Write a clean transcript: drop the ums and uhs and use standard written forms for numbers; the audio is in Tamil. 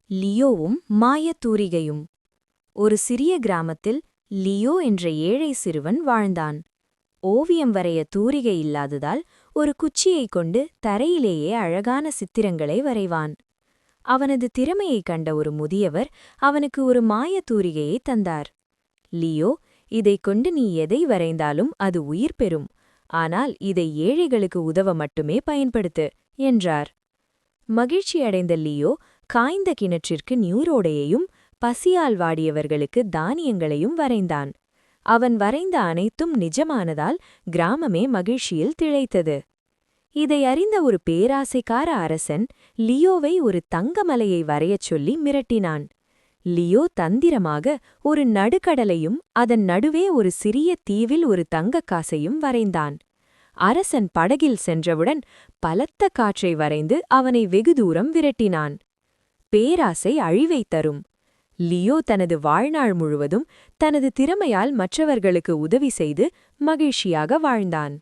லியோவும் மாயத்தூரிகையும். ஒரு சிறிய கிராமத்தில் லியோ என்ற ஏழை சிறுவன் வாழ்ந்தான். ஓவியம் வரைய தூரிகை இல்லாததால் ஒரு குச்சியைக் கொண்டு தரையிலேயே அழகான சித்திரங்களை வரைவான். அவனது திறமையைக் கண்ட ஒரு முதியவர் அவனுக்கு ஒரு மாயத்தூரிகையைத் தந்தார். லியோ, இதைக் கொண்டு நீ எதை வரைந்தாலும் அது உயிர் பெறும். ஆனால் இதை ஏழைகளுக்கு உதவ மட்டுமே பயன்படுத்து என்றார். மகிழ்ச்சியடைந்த லியோ காய்ந்த கிணற்றிற்கு நீரோடையையும் பசியால் வாடியவர்களுக்கு தானியங்களையும் வரைந்தான். அவன் வரைந்த அனைத்தும் நிஜமானதால் கிராமமே மகிழ்ச்சியில் திளைத்தது. இதை அறிந்த ஒரு பேராசைக்கார அரசன் லியோவை ஒரு தங்கமலையை வரையச் சொல்லி மிரட்டினான். லியோ தந்திரமாக ஒரு நடுக்கடலையும் அதன் நடுவே ஒரு சிறிய தீவில் ஒரு தங்கக் காசையும் வரைந்தான். அரசன் படகில் சென்றவுடன் பலத்த காற்றை வரைந்து அவனை வெகு தூரம் விரட்டினான். பேராசை அழிவைத் தரும். லியோ தனது வாழ்நாள் முழுவதும் தனது திறமையால் மற்றவர்களுக்கு உதவி செய்து மகிழ்ச்சியாக வாழ்ந்தான்.